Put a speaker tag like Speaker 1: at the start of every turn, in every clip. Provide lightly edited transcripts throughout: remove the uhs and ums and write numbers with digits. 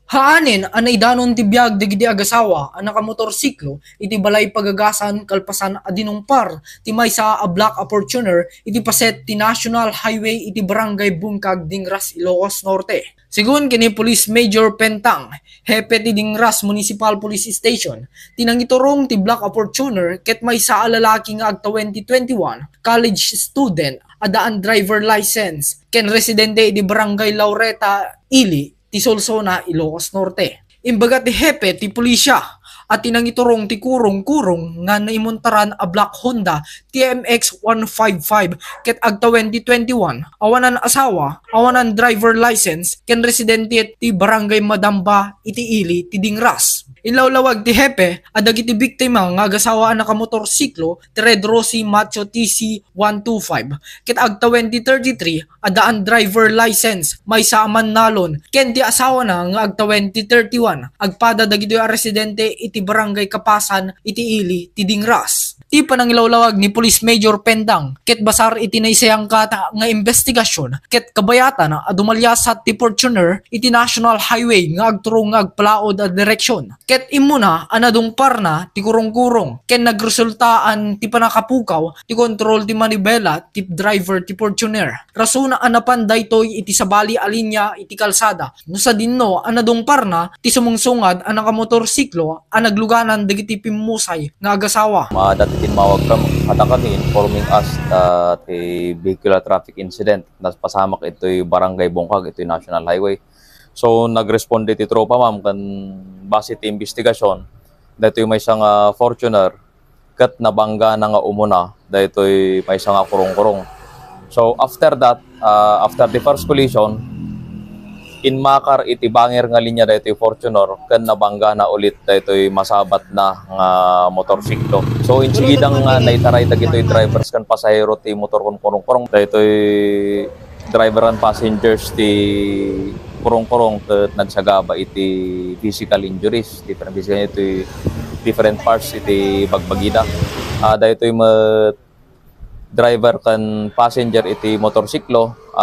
Speaker 1: Haanin ang naidanon ti biag digidi agasawa ang nakamotorsiklo iti balay pagagasan kalpasan adinumpar ti maysa a black a Fortuner iti paset ti National Highway iti Barangay Bungkag Dingras, Ilocos Norte. Sigun kini Police Major Pentang, hepe ti Dingras Municipal Police Station, tinangiturong ti black a Fortuner ket maysa a lalaki nga agta 2021 college student adaan driver license ken residente iti Barangay Laureta, Ili ti Solsona, Ilocos Norte. Imbaga ti hepe ti pulisya at tinangiturong ti kurong-kurong nga naimontaran a black Honda TMX 155 ket agta 2021 awanan asawa, awanan driver license ken residente ti Barangay Madamba iti Ili ti Dingras. Ilawlawag ti hepe adag iti biktima nga agasawa ang nakamotorsiklo ti Red Rossi Macho TC 125 ket agta 2033 adaan driver license maysa man nalon ken ti asawa na nga agta 2031 agpada dagiti a residente iti Barangay Kapasan iti Ili ti Dingras. Ti panangilawlawag ni Police Major Pendang ket basar iti naysayang kata nga investigasyon ket kabayatan a dumalyasat ti Fortuner iti National Highway nga agturong nga agpalaod a direksyon. Ket imuna anadungpar na ti kurong-kurong ken nagresultaan ti panakapukaw ti kontrol ti manibela ti driver ti Fortuner. Rason anapan daytoy iti sabali a linya iti kalsada. No sa dinno anadungpar na ti sumungsungad ang nakamotorsiklo ang nagluganan dagiti pimusay nga agasawa.
Speaker 2: Dati tinmawag kami informing us that a vehicular traffic incident na pasamak ito'y Barangay Bungkag, ito'y National Highway. So nagresponde ti tropa ma'am kan base ti investigasyon dahito may isang Fortuner kat nabangga na nga umuna dahito may isang kurong-kurong. So after that, after the first collision, in makar iti banger nga linya dahito Fortuner kan nabangga na ulit dahito masabat na nga motorsiklo. So insigidang naitaray dagitoy drivers kan pasahero ti motor kon kurong-kurong dahito driver and passengers ti kurong-kurong ket nagsagaba iti physical injuries, different physical iti different parts iti bagbagida. Dahito driver kan passenger iti motorsiklo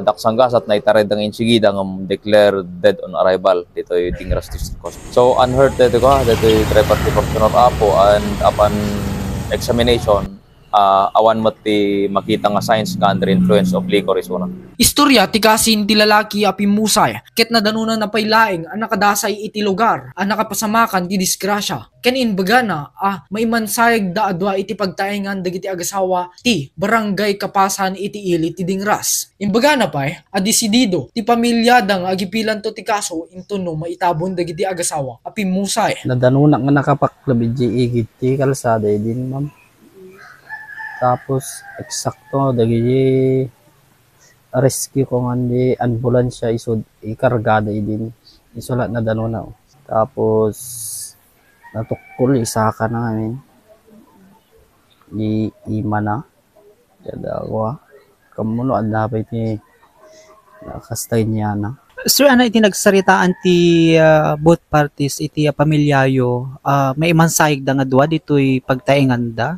Speaker 2: daksanggasat na itared ang insigida ng declared dead on arrival dito yung Dingras District Hospital. So unhurt dito driver ti Fortuner apo and upon examination awan mo ti makita nga signs nga under influence of liquor is una.
Speaker 1: Istorya ti kasin ti lalaki a pimusay ket nadanunan na paylaeng ang nakadasay iti lugar ang nakapasamakan ti disgrasya. Ken inbaga na maimansayag da adwa iti pagtaengan dagiti agasawa ti Barangay Kapasan iti Ili ti Dingras. Imbaga na pay desidido ti pamilya dang agipilan to ti kaso intuno maitabon dagiti agasawa a pimusay.
Speaker 3: Nadanunan nga nakapaklabidji igid ti kalsada din ma'am. Tapos eksakto dagiti rescue ko nga di ambulansya isod ikargada din isulat na danuna. Tapos natukol isa ka na ngayon di ima na dadawa kamuno ang dapat ni nakastay niya na.
Speaker 4: Sir, ano iti nagsaritaan ti both parties iti pamilyayo may imansayag da nga dua dito'y pagtaengan da?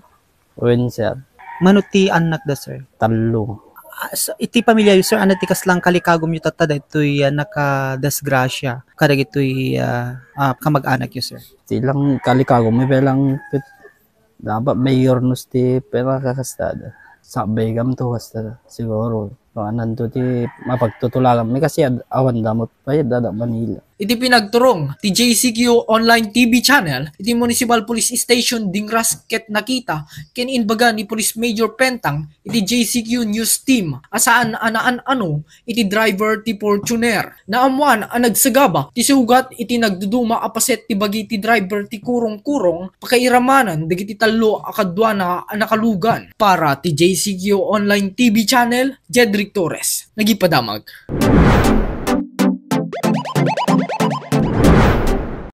Speaker 3: When sir?
Speaker 4: Manuti anak da sir?
Speaker 3: Talo.
Speaker 4: So, iti pamilya sir, ano ti kaslang kalikagom yu tatada ito'y nakadasgrasya kadag ito'y kamag-anak yu sir?
Speaker 3: Silang kalikagom may belang dapat mayor nos ti pera kakastada. Sabay kam to hasta siguro. Nando ti mapagtutulagan may kasi awan damot pa dada Manila.
Speaker 1: Iti pinagturong ti JCQ Online TV channel iti Municipal Police Station Dingras ket nakita ken inbaga ni Police Major Pentang iti JCQ News Team asaan ano iti driver ti Fortuner naamuan ang nagsagaba ti sugat iti nagduduma apaset ti bagi ti driver ti kurong-kurong pakairamanan dagiti tallo akadwa na nakalugan. Para ti JCQ Online TV channel, Jedrick Torres nagipadamag.